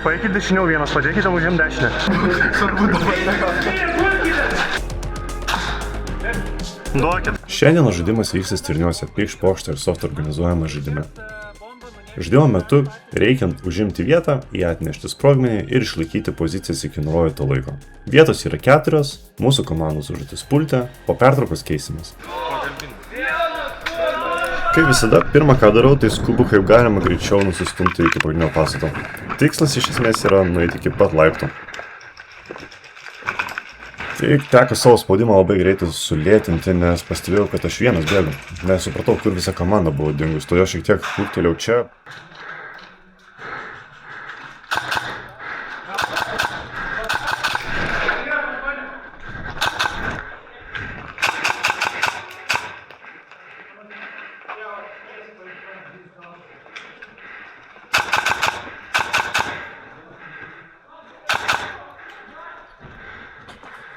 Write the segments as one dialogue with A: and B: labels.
A: Paeikit dešiniau vienas, padėkite užim dešinę. Duokit.
B: Šiandienos žaidimas vyksta Stirniuose, Pikš Pokšto ir Soft organizuojama žaidime. Žaidimo metu reikiant užimti vietą, į atnešti sprogmenį ir išlaikyti pozicijas iki nurodyto laiko. Vietos yra 4, mūsų komandos užduotis pulte, po pertraukos keisimės. Kaip visada, pirmą ką darau, tai skubu kaip galima greičiau nusistumti iki pagrindinio pastato. Tikslas iš esmės yra nueiti iki pat laiptų. Tik teko savo spaudimą labai greitai sulėtinti, nes pastebėjau, kad aš vienas bėgu. Nesupratau, kur visa komanda buvo dingus, todėl šiek tiek kluptelėjau čia.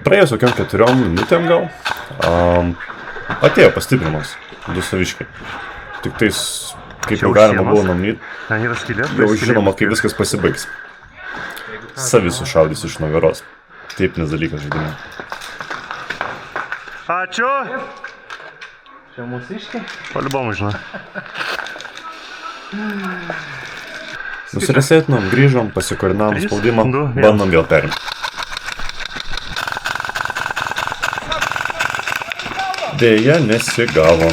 B: Praėjus kokiam 4 minutėm gal, atėjo pastiprinimas, 2 saviškiai. Tik tais, kaip jau galima buvo numanyti, jau žinoma, kai viskas pasibaigs. Savi sušaudys iš nugaros. Tipinis dalykas žaidime.
A: Ačiū!
C: Čia mūsiškiai?
A: Paliubomu, žinai.
B: Nusiresetinom, grįžom, pasikoordinavom spaudimą, bandom vėl perimti. Dėja, nesigavo.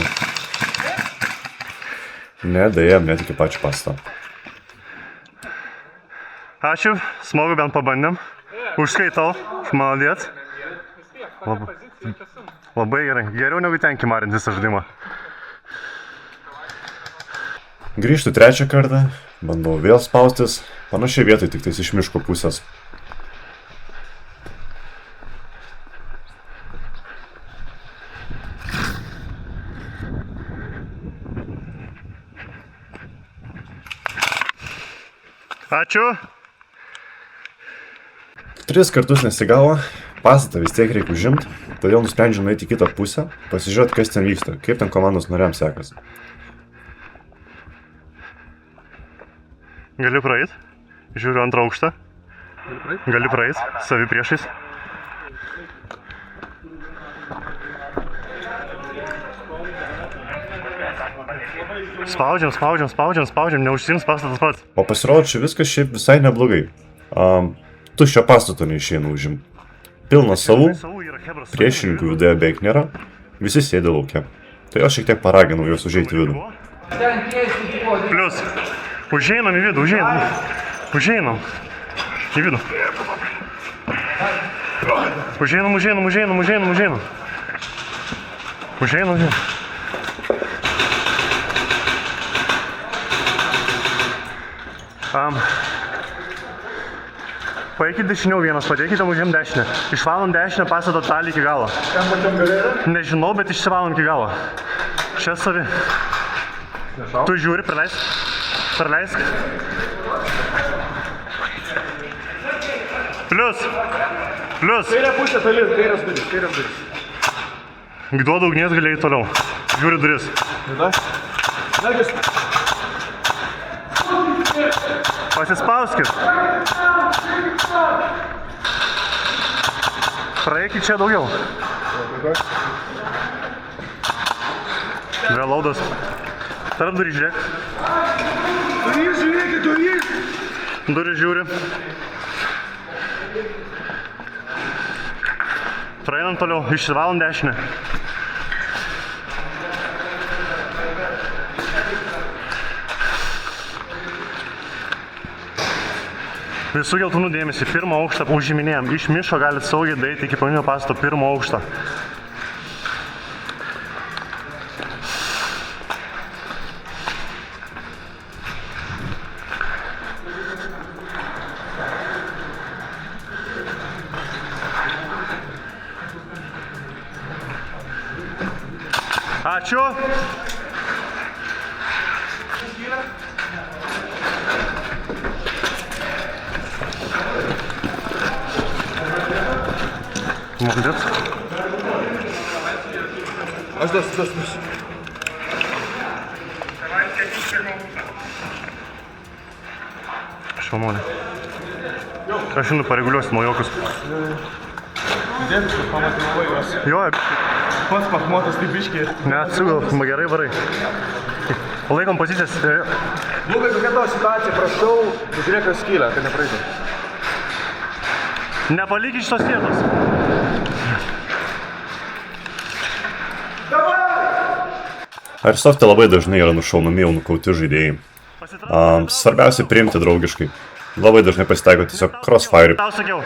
B: Nedaėjom net iki pačių pasto.
A: Ačiū, smagu bent pabandėm. Užskaitau, maladėt. Labai gerai, geriau negu ten kimarint visą žaidimą.
B: Grįžtu 3 kartą, bandau vėl spaustis, panašiai vietoj, tik tais iš miško pusės.
A: Ačiū.
B: 3 kartus nesigavo, pastatą vis tiek reikia užimti, todėl nusprendžiu nueiti į kitą pusę, pasižiūrėti, kas ten vyksta, kaip ten komandos nariams sekasi.
A: Gali praeit, žiūriu antrą aukštą. Gali praeit, savi priešais. Spaudžiam, neužsiims pastatas pats.
B: O pasirodo, čia viskas šiaip visai neblogai. Tuščio pastato neišeina užimti. Pilna savų, priešininkų viduje beveik nėra, visi sėdi lauke. Tai aš šiek tiek paraginau juos užeiti į vidų.
A: Plius, užeinam į vidų, užeinam į vidų. Užeinam. Paeikit dešiniau vienas, padėkite užim dešinę. Išvalom dešinę pastato dalį iki galo. Nežinau, bet išsivalom iki galo. Čia savi. Tu žiūri, praleisk. Plius.
C: Kairė pusė toli, kairės duris.
A: Duoda ugnies galėjai toliau. Žiūri duris. Pasispauskit. Praeikit čia daugiau. Vėlaudas. Tarp durį žiūrėk. Durį žiūri. Praeinam toliau. Išsivalom dešinę. Visų geltonų dėmesį, 1 aukštą užiminėjom. Iš miško galit saugiai daeiti iki pagrindinio pastato 1 aukštą. Ačiū. Молодец.
C: Aš das.
A: Šaunuolė. Aš žinau, pareguliuosiu naujokus.
C: Dėkui, pamatinavai juos.
A: Jo,
C: Pats pakmotas taip biškiai.
A: net sugal, gerai varai. Laikom pozicijas.
C: Lukai, kokia tavo situacija, prašau, žiūrėk, kas skylė, kad nepraeitum.
A: Nepalik iš tos vietos.
B: Airsoft'e labai dažnai yra nušaunami jau nukauti žaidėjai. Svarbiausia priimti draugiškai. Labai dažnai pasitaiko tiesiog crossfire.
A: Tau sakiau.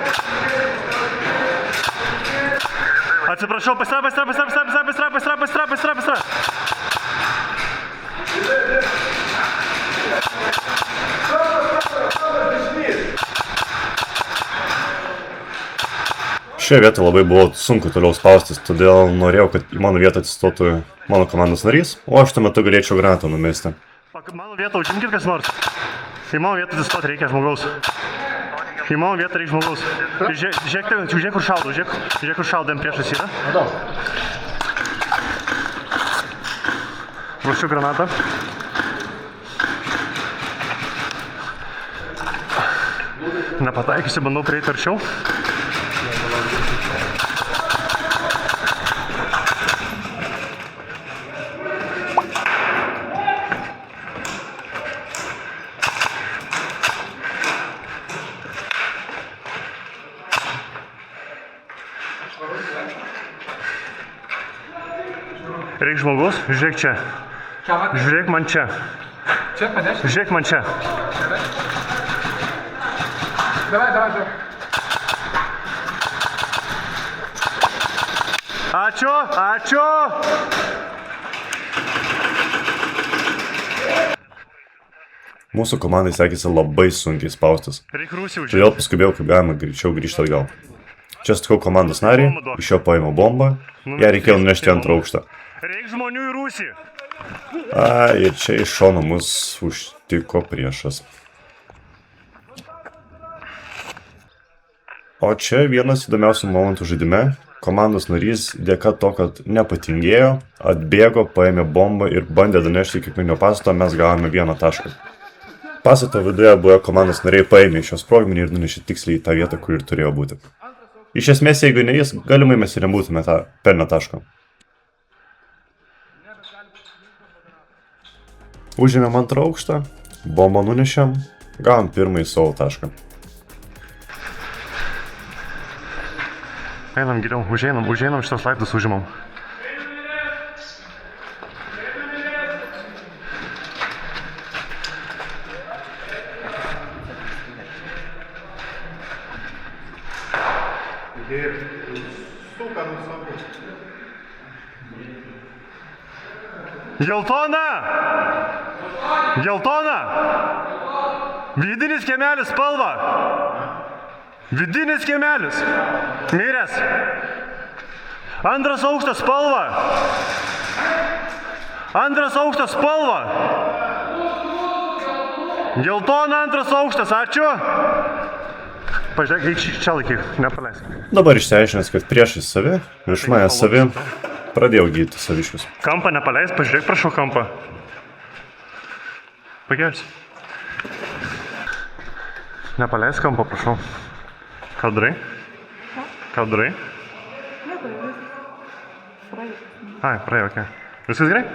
A: Atsiprašau, pasitrap.
B: Šioje vietoje labai buvo sunku toliau spaustis, todėl norėjau, kad į mano vietą atsistotų mano komandos narys, o aš tuo metu galėčiau granatą numesti.
A: Mano vietą užimkit kas nors. Į mano vietą atsistoti reikia žmogaus. Į mano vietą reikia žmogaus. Žiūrėk, kur šaudo, žiūrėk, kur šaudam priešas yra. Ruošiu granatą. Nepataikysiu, bandau prieiti arčiau. Reik žmogus, žiūrėk čia. Žiūrėk man čia.
C: Čia padėšti?
A: Žiūrėk man čia.
C: Davai.
A: Ačiū.
B: Mūsų komandai sekėsi labai sunkiai spaustis,
A: Reik Rusijų
B: todėl paskubėjau kaip galima greičiau grįžti atgal. Čia sutikau komandos narį, iš jo paėmiau bombą, ją reikėjo nunešti antrą aukštą.
A: Reik žmonių į Rusiją.
B: Ir čia iš šono mus užtiko priešas. O čia vienas įdomiausių momentų žaidime. Komandos narys dėka to, kad nepatingėjo, atbėgo, paėmė bombą ir bandė danešti iki kaimynio pastato, mes gavome 1 tašką. Pastato viduje buvę komandos nariai paėmė iš jo sprogmenį ir nunešė tiksliai į tą vietą, kur ir turėjo būti. Iš esmės, jeigu ne jis, galimai mes ir nebūtume pelnę tašką. Užėmėm antrą aukštą, bombą nunešėm, gavom pirmąjį savo tašką.
A: Einam giliau, užeinam šitos laiptus užimam. Geltona! Vidinis kiemelis spalva! Vidinis kiemelis! Miręs! Antras aukštas spalva! Geltona antras aukštas, ačiū! Pažiūrėk, eik čia laikyk, nepaleisk.
B: Dabar išsiaiškinęs, kad priešais savi, virš manęs savi, pradėjau gydyti saviškius.
A: Kampą nepaleisk, pažiūrėk, prašau kampą. Pagersi. Nepaleisk kampą, prašau. Ką darai? Praėjo, okei. Viskas gerai?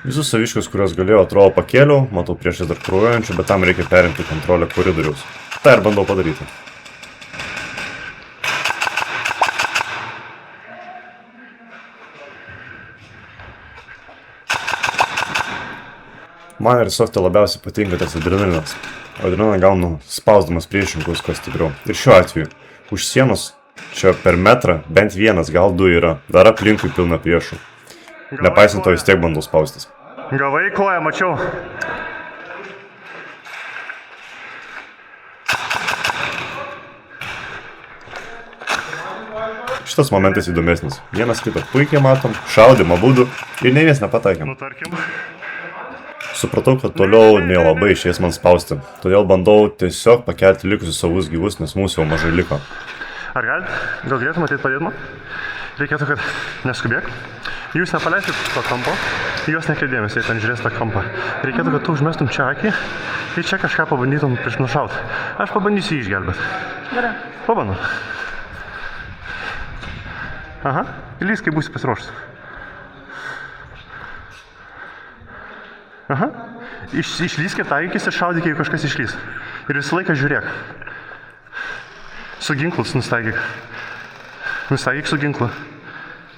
B: Visus saviškius, kuriuos galėjau, atrodo pakėliau, matau priešais dar kraujuojančių, bet tam reikia perimti kontrolę koridoriaus. Tai ir bandau padaryti. Man Airsoft'e labiausiai patinka tas adrenalinas. Adrenaliną gaunu spausdamas priešininkus kuo stipriau. Ir šiuo atveju, už sienos, čia per metrą, bent vienas, gal 2 yra, dar aplinkui pilna priešų. Nepaisant to vis tiek bandau spaustis.
A: Gavai koją, mačiau.
B: Šitas momentas įdomesnis. Vienas kitą puikiai matom, šaudimą būdų ir nei vis nepataikėm.
A: Tarkim.
B: Supratau, kad toliau nelabai išės man spausti, todėl bandau tiesiog pakelti likusius savus gyvus, nes mūsų jau mažai liko.
A: Ar gal galėtum ateit padėt man? Reikėtų, kad neskubėk. Jūs nepaleisit to kampo, juos nekreidėmės, jei ten žiūrės tą kampą. Reikėtų, kad tu užmestum čia akį ir čia kažką pabandytum prieš nušaut. Aš pabandysiu jį išgelbėt.
D: Gerai.
A: Pabandom. Aha, lys, kai būsi pasiruošęs. Aha. Išlyskit taikys ir šaudyk, jeigu kažkas išlys. Ir visą laiką žiūrėk. Su ginklus nustaikyk. Nustaikyk su ginklu.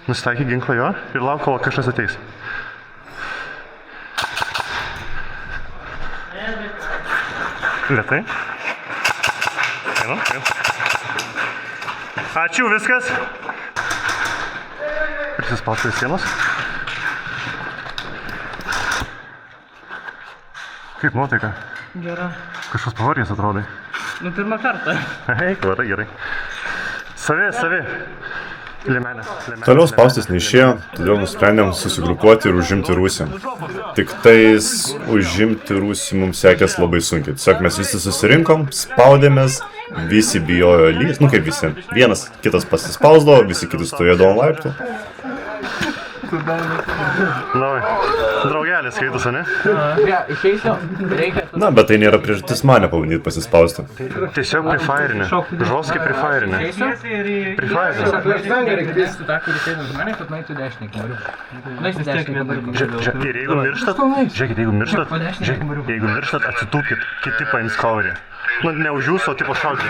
A: Nustaikyk ginklą jo ir lauk, kol kažkas ateis. Lėtai. Einam. Ačiū, viskas. Prisispaustai sienos. Kaip nuotaika?
D: Gera.
A: Kažkas pavargęs atrodai.
D: Nu, pirmą kartą.
A: Eik, varai, gerai. Savi. Liemenė.
B: Toliau spaustis neišėjo, todėl nusprendėm susigrupuoti ir užimti Rusiją. Tik tais užimti Rusiją mums sekės labai sunkiai. Tiesiog mes visi susirinkom, spaudėmės, visi bijojo lys, nu kaip visi. Vienas kitas pasispausdavo, visi kiti stovėdavo ant laiptų.
A: Davai. Draugelis skaitus, ne?
D: Išeisiu, reikia.
B: Na, bet tai nėra priežastis mane pabandyti pasispausti.
A: Tiesiog prifairinė. Žoskiai prifairinė. Prifairinė.
D: Su tą, kuris eina už mane, kad nueitų dešinį kambarių. Nueitų dešinį kambarių.
A: Ir jeigu mirštat, žiūrėkit, jeigu mirštat, atsitūpkit, kiti paims coverį. Nu, ne už jūsų, o tipo šaudyti.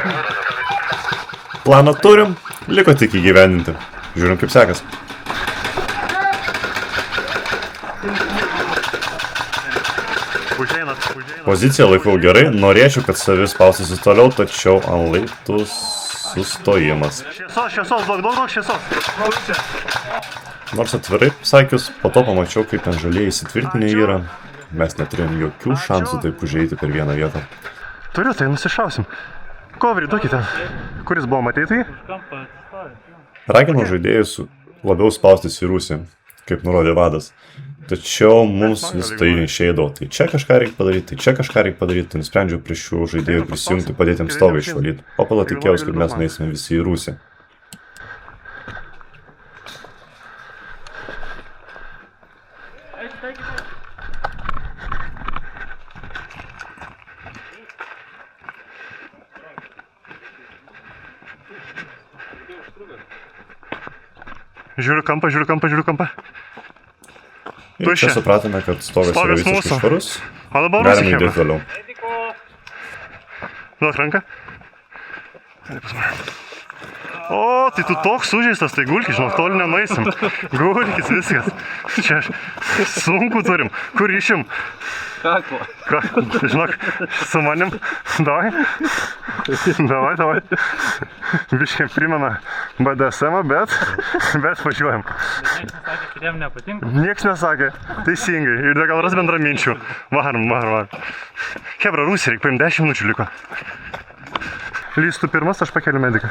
B: Planą turim, liko tik įgyvendinti. Žiūrim, kaip sekas.
A: Užeinat.
B: Poziciją laikau gerai, norėčiau, kad savi spaustysis toliau, tačiau ant laiptų sustojimas.
A: Šviesos, daug šviesos.
B: Nors atvirai sakius, po to pamačiau, kaip ten žalieji įsitvirtinę yra. Mes neturėjom jokių šansų taip užeiti per vieną vietą.
A: Turiu, tai nusišausim. Coverį duokite. Kuris buvo, matei tai?
B: Raginau žaidėjus labiau spaustis į Rusiją, kaip nurodė vadas. Tačiau mums vis tai neišeidavo. Tai čia kažką reikia padaryti, tai nusprendžiau prie šių žaidėjų prisijungti, padėti jiems stogą išvalyti. O pala tikėjausi, kad mes nueisime visi į Rusiją.
A: Žiūriu kampą.
B: Ir čia supratome, kad stogas yra visiškai švarus.
A: O dabar
B: galime judėti toliau.
A: Duok ranką. O, tai tu toks sužeistas, tai gulkis, žinok, toli nenueisim. Gulkis, viskas. Čia sunku turim. Kur išim?
C: Kaklo.
A: Žinok, su manim. Davai. Biškai primena BDSM, bet važiuojam.
D: Niekas nesakė, kad jam nepatinka.
A: Niekas nesakė. Teisingai. Ir gal ras bendra minčių. Varom. Hebra, Rusija, reikia paim 10 minučių liko. Lystų pirmas, aš pakeliu mediką.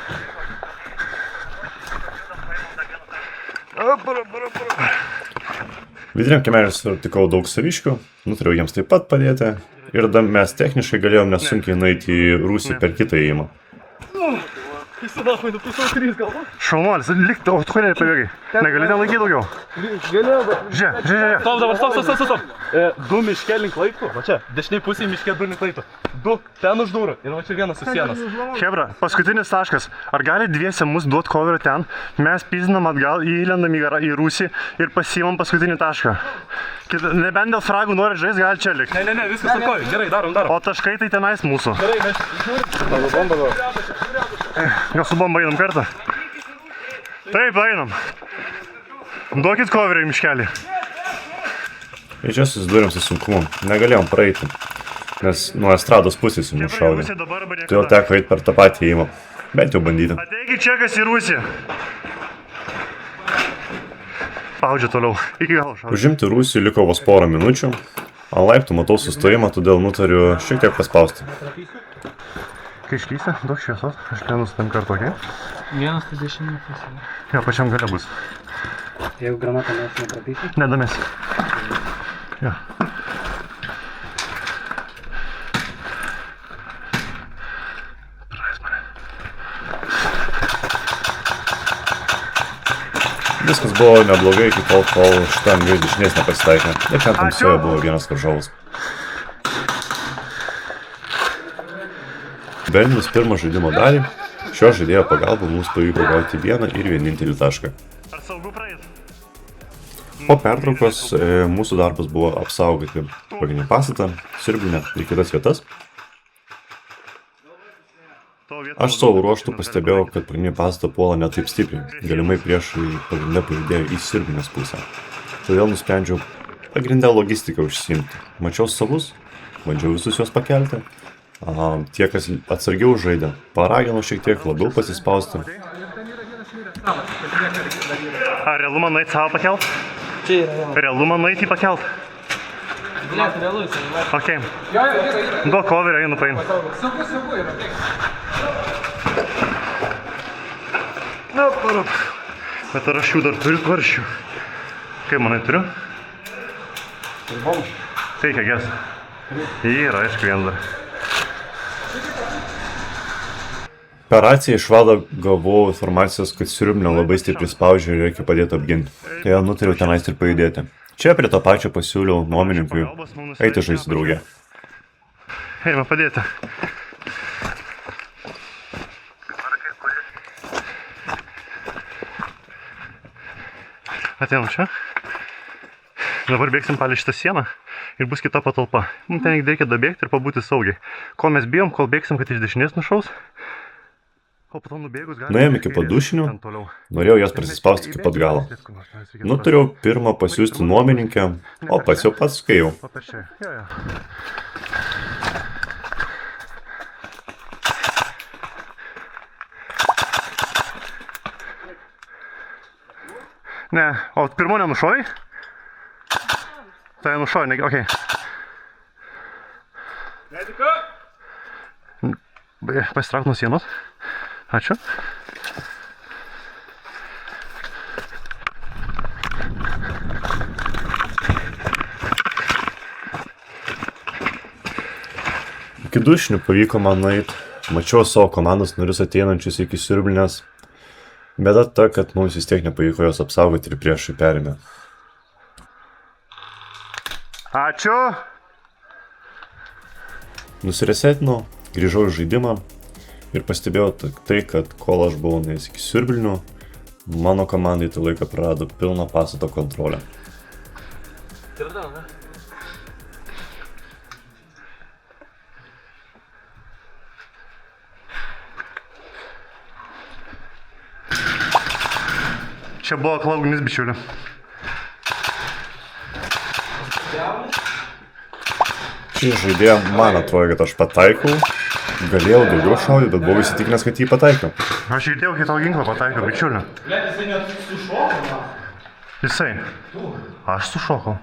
B: Vidiniam kiemeliui sutikau daug saviškių, nutariau jiems taip pat padėti ir mes techniškai galėjom nesunkiai nueiti į Rusiją per kitą įėjimą.
A: Šaunuolis, likti, o tu kodėl pabėgai? Negali ten laikyti daugiau?
C: Galėjau, bet...
A: Žiūrėk.
C: Stop. Du miške link laiptų, va čia, dešiniai pusėje miške du link laiptų. Du, ten už durų ir va čia vienas su sienas.
A: Hebra, paskutinis taškas. Ar gali dviese mus duot coverį ten? Mes pizdinam atgal, įlendam į Rusiją ir pasiimam paskutinį tašką. Nebent dėl fragų nori žaisti, gali čia likti.
C: Ne, viskas tvarkoj, gerai, darom.
A: O taškai tai tenais mūsų.
C: Gerai, mes žiūrim.
A: Gal su bomba einam kartą? Taip, einam. Duokit coverį į miškelį.
B: Ir čia susidūrėm su sunkumu. Negalėjom praeiti, nes nuo estrados pusės jų nušaudė. Todėl teko eiti per tą patį įėjimą. Bent jau bandyti.
A: Ateikit čekas į Rusiją. Spaudžia toliau. Iki galo šaudžia.
B: Užimti Rusiją liko vos porą minučių. Ant laiptų matau sustojimą, todėl nutariu šiek tiek paspausti.
A: Kai išlysi, daug šviesos, aš plenus tam kartu, okei?
D: Vienas tai 10 minučių.
A: Jo, pačiam gale bus.
D: Jeigu granatą mes nepratysim.
A: Nedamės. Jo. Praeis mane.
B: Viskas buvo neblogai iki tol, kol šitą angą dešinės nepasitaikė. Ir ten tamsoje buvo vienas varžovas. Bendrinus pirmą žaidimo dalį, šio žaidėjo pagalba mums pavyko gauti vieną ir vienintelį tašką. Po pertraukos mūsų darbas buvo apsaugoti pagrindinį pastatą, siurblinę ir kitas vietas. Aš savo ruoštų pastebėjau, kad pagrindinį pastatą puola ne taip stipriai, galimai priešai pagrindę pajudėjo į siurblinės pusę. Todėl nusprendžiau pagrindę logistiką užsiimti. Mačiau savus, bandžiau visus juos pakelti. Tie, kas atsargiau žaidė, paragino šiek tiek labiau pasispausti.
A: Ar realumą nueit savo pakelt?
D: Čia yra.
A: Realumą nueit į pakelt?
D: Galėtų realus.
A: Ok. Duok coverį, einu paim.
D: Saugu yra.
A: Na, parap. Bet ar aš jų dar turiu tvaršių? Kaip manai turiu? Teikia ges. Yra, aišku, vien dar.
B: Per raciją iš vado gavau informacijos, kad siurblinę labai stipriai spaudžia ir reikia padėti apginti. Todėl nutariau tenais ir pajudėti. Čia prie to pačio pasiūliau nuomininkui eiti žaisti drauge.
A: Eime padėti. Ateinam čia. Dabar bėgsim palei šitą sieną ir bus kita patalpa. Mums ten reikia dabėgti ir pabūti saugiai. Ko mes bijom, kol bėgsim, kad iš dešinės nušaus.
B: Nuėjom iki padušinių, norėjau jas prisispausti iki pat galo. Nutariau pirmą pasiųsti nuomininkę, o pats jau pats skaiau.
A: Ne, o pirmo nenušovai? Tai nušovai, okei. Pasitrauk nuo sienos. Ačiū.
B: Iki dušinių pavyko man nueit, mačiau savo komandos narius ateinančius iki siurblinės. Bėda ta, kad mums vis tiek nepavyko jos apsaugoti ir priešai perėmė.
A: Ačiū.
B: Nusiresetinau, grįžau į žaidimą. Ir pastebėjau tai, kad kol aš buvau nuėjęs iki siurblinių, mano komandai tą laiką prarado pilną pastato kontrolę.
A: Čia buvo klaugnis, bičiuli.
B: Šį žaidėją man atrodo, kad aš pataikau. Galėjau daugiau šaudyti, bet buvau įsitikinęs, kad jį pataikiau.
A: Aš girdėjau, kai tau ginklą pataikiau, bičiuli.
D: Jisai net sušoko.
A: Jisai. Aš sušokau.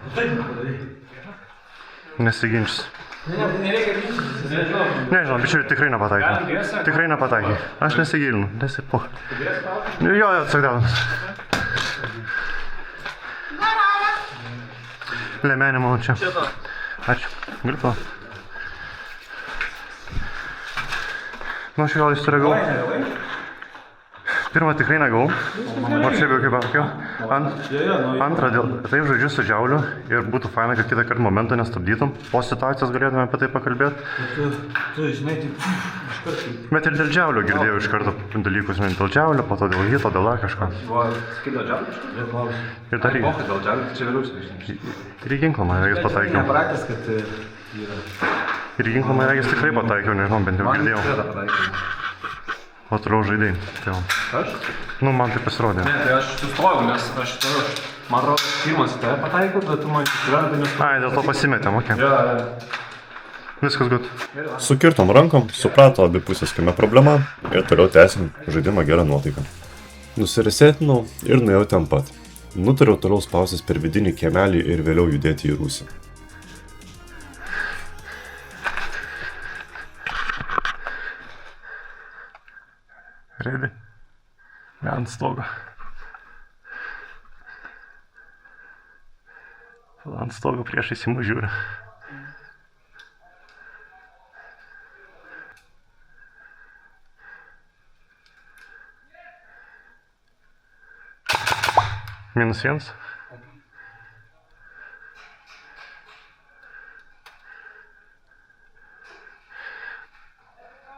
A: Nesiginčys.
D: Nereikia ginčytis.
A: Nežinau, bičiuli, tikrai nepataikiau. Tikrai nepataikiau. Aš nesigilinu, nesipuk. Jo, atsakdavimas. Lemenė mano čia. Ačiū. Galiu to. Nu, aš gal įsiregau. Pirmą tikrai negavau. O čia jau kaip pasakiau. Antrą, taip žaidžiu su džiauliu ir būtų faina, kad kitą kartą momentą nestabdytum. Po situacijos galėtume apie tai pakalbėti.
D: Tu žinai, taip iš karto.
A: Bet ir dėl džiaulio girdėjau iš karto dalykus, dėl džiaulio, po to dėl hito, dėl kažko.
D: Sakai dėl džiaulio?
A: Ir dar į...
D: Mokai dėl džiaulio, čia vyriausiai.
A: Ir į ginklą man regis pataikiau.
D: Nepraktis, kad yra...
A: Ir į ginklą man regis tikrai pataikiau, nežinau, bent jau girdėjau. O toliau žaidėjai. Tai
C: Aš?
A: nu, man tai pasirodė.
C: Ne, tai aš sustojau, nes aš turiu, man atrodo, pirmas į tave pataikau, bet tu man įsikrenta, nes...
A: Ai, dėl to pasimetėm, okei. Viskas gut.
B: Sukirtom rankom, suprato abi pusės, kame problema ir toliau tęsim žaidimą gerą nuotaiką. Nusiresetinau ir nuėjau ten pat. Nutariau toliau spaustis per vidinį kiemelį ir vėliau judėti į rūsį.
A: Ready? Ant stogo. Ant stogo priešais į mus žiūri. -1.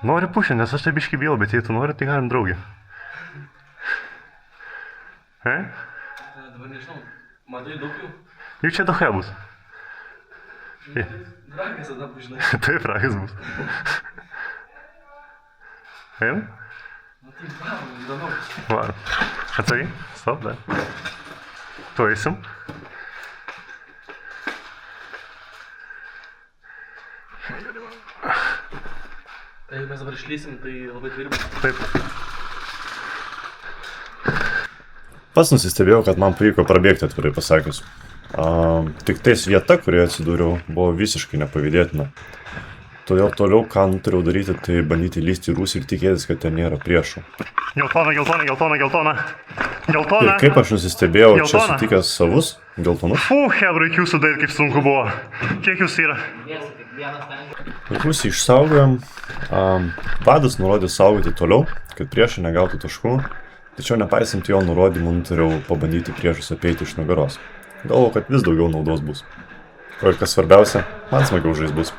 A: Nori pušį, nes aš tai biškį bijau, bet jei tu nori, tai galim draugė.
C: Dabar nežinau, matai daug jų?
A: Juk čia daug bus.
C: Dragas tada pažinai.
A: Taip, ragas bus. Eim?
C: Na tai varom, įdomu.
A: Varom. Atsargiai? Stop, dar. Tu eisim.
C: Tai jeigu mes dabar išlysim, tai labai tvirtim.
A: Taip.
B: Pats nusistebėjau, kad man pavyko prabėgti, atvirai pasakius. Tik tais vieta, kurioje atsidūriau, buvo visiškai nepavydėtina. Todėl toliau, ką nutariau daryti, tai bandyti lysti į rūsį ir tikėtis, kad ten nėra priešų.
A: Geltona, geltona, geltona, geltona. Geltona.
B: Ir kaip aš nusistebėjau, čia sutikęs savus, geltonus.
A: Hebra, iki jūsų daryt, kaip sunku buvo. Kiek jūs yra?
B: Rūsį išsaugojom. Vadas nurodė saugoti toliau, kad priešai negautų taškų. Tačiau nepaisant jo nurodymų, nutariau pabandyti priešus apeiti iš nugaros. Galvoju, kad vis daugiau naudos bus. O ir kas svarbiausia, man smagiau žais bus.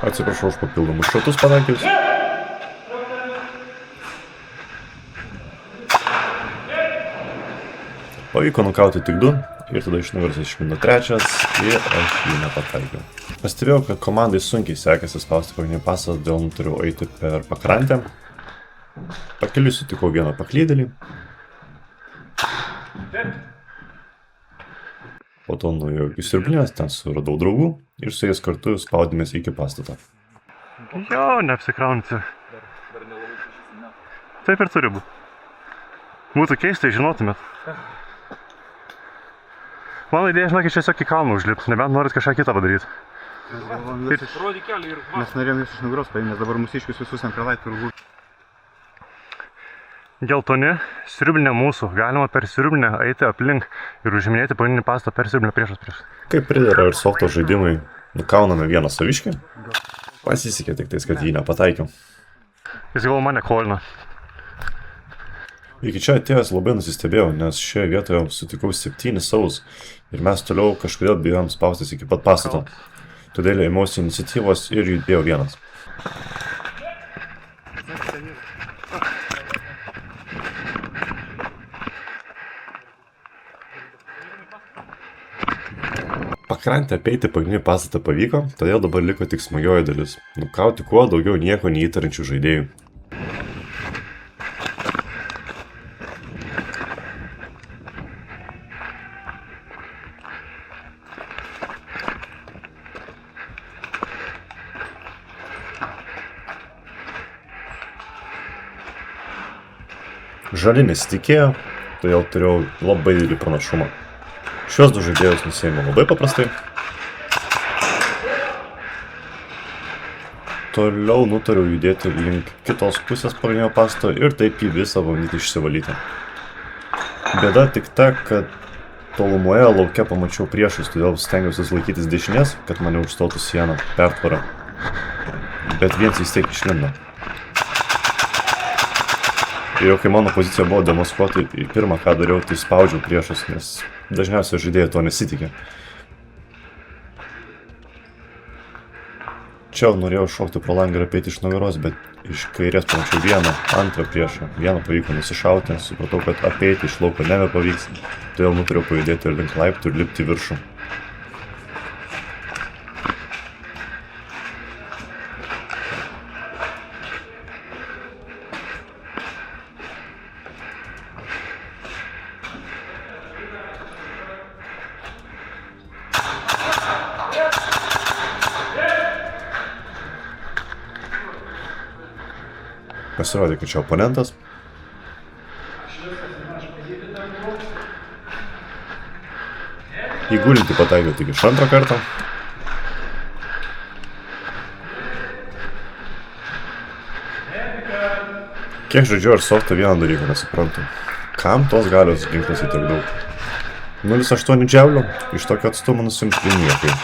B: Atsiprašau už papildomus šratus pataikius. Pavyko nukauti tik 2 ir tada iš nugaros išmino 3 ir aš jį nepataikiau. Pastebėjau, kad komandai sunkiai sekėsi spausti pagrindinį pasą, todėl nutariau eiti per pakrantę. Pakeliui sutikau vieną paklydėlį. Po to nuėjau iki siurblinės, ten suradau draugų ir su jais kartu spaudėmės iki pastato.
A: Jo, neapsikraunti. Taip ir turi būti. Būtų keista, žinotumėt. Mano idėja, žinokit, tiesiog į kalną užlipti, nebent norit kažką kitą padaryti.
E: Mes norėjom jūs iš nugaros paimti, nes dabar mūsiškius visus ant pralaitų ir lūdžių.
A: Geltoni, siurblinė mūsų. Galima per siurblinę eiti aplink ir užiminėti pagrindinį pastatą per siurblinę priešas.
B: Kaip pridera ir softo žaidimai, nukauname vieną saviškį. Pasisekė tik tais, kad jį nepataikiau.
A: Jis gal mane kolina.
B: Iki čia atėjęs labai nusistebėjau, nes šioje vietoje sutikau 7 savus ir mes toliau kažkodėl bijom spaustis iki pat pastato. Todėl ėmiausi iniciatyvos ir judėjau vienas. Pakrantę apeiti pagrindinį pastatą pavyko, todėl dabar liko tik smagioji dalis – nukauti kuo daugiau nieko neįtarančių žaidėjų. Žali nesitikėjo, todėl turėjau labai didelį pranašumą. Šios 2 žaidėjus nusiėmė labai paprastai. Toliau nutariau judėti link kitos pusės pagrindinio pastato ir taip į visą bandyti išsivalyti. Bėda tik ta, kad tolumoje lauke pamačiau priešus, todėl stengiausi laikytis dešinės, kad mane užstotų sieną, pertvarą. Bet viens vis tiek išlindo. Ir jau kai mano pozicija buvo demaskuota, pirmą ką dariau, tai spaudžiau priešus, nes dažniausiai žaidėjai to nesitikė. Čia norėjau šokti pro langą ir apeiti iš nugaros, bet iš kairės pamačiau vieną, antrą priešą. Vieną pavyko nusišauti, supratau, kad apeiti iš lauko nebepavyks, todėl nutariau pajudėti link laiptų ir lipti į viršų. Pasirodė, kad čia oponentas. Įgulinti pataikiau tik iš antro karto. Kiek žaidžiu ar softą vieną dalyką nesuprantu. Kam tos galios ginklasi tiek daug? 0,8 džiaulių, iš tokio atstumo nusimti niekai.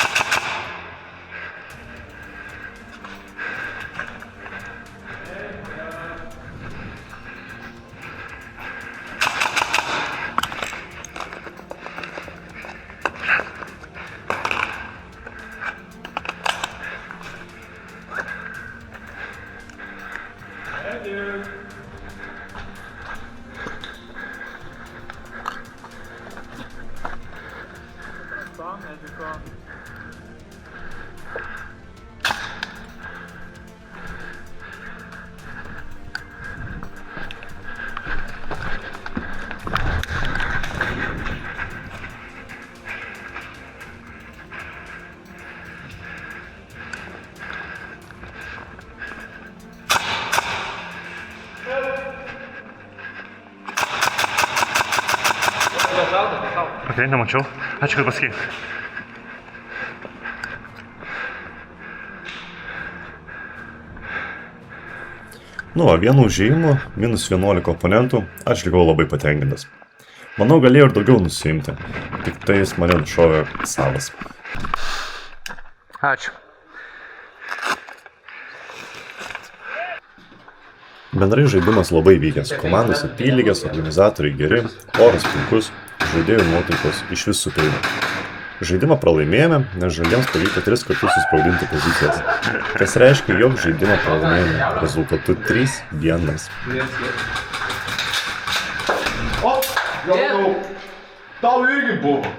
A: Okei, nemačiau. Ačiū, kad pasakei.
B: Nu, vienu užėjimu, minus 11 oponentų, aš likau labai patenkintas. Manau, galėjau ir daugiau nusiimti. Tik tai jis mane nušovė savas.
A: Ačiū.
B: Bendrai žaidimas labai vykęs. Komandos apylygės, organizatoriai geri, oras puikus, žaidėjų nuotaikos iš vis supilna. Žaidimą pralaimėjome, nes žaliems pavyko 3 kartus suspaudinti pozicijas. Kas reiškia, jog žaidimą pralaimėjome rezultatu 3-1.
C: O, galvau, tau irgi buvo.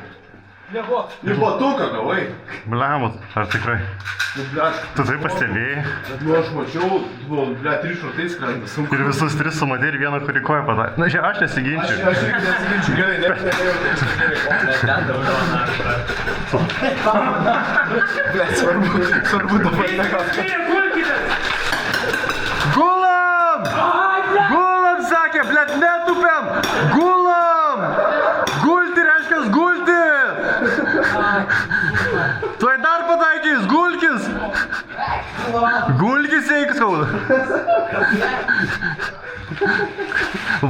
D: Nebuvo.
C: Ir batuką gavai.
A: Bliamus, ar tikrai? Tu tai pastebėjai?
C: Nu, aš mačiau, 3 šartais skrenda sunku.
A: Ir visus 3 sumadė ir vieną, kurį koją padarė. Na, aš nesiginčiu.
C: Aš irgi nesiginčiu, gerai, svarbu dabar negauti.
A: Gulam! Gulam, sakė, blet, netupėm! Gulam! Gulti reiškia gulti! Tuoj dar pataikys, gulkis! Gulkis eikis, kauda.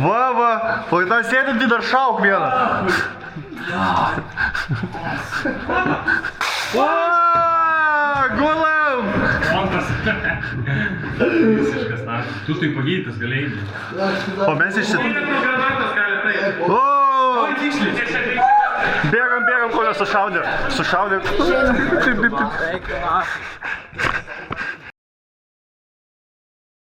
A: Va, o į tą sėdintį dar šauk vieną. Gulam!
C: Tu tai pagydytas galėjai.
A: O mes Bėgam, kol nesušaudė. Sušaudė.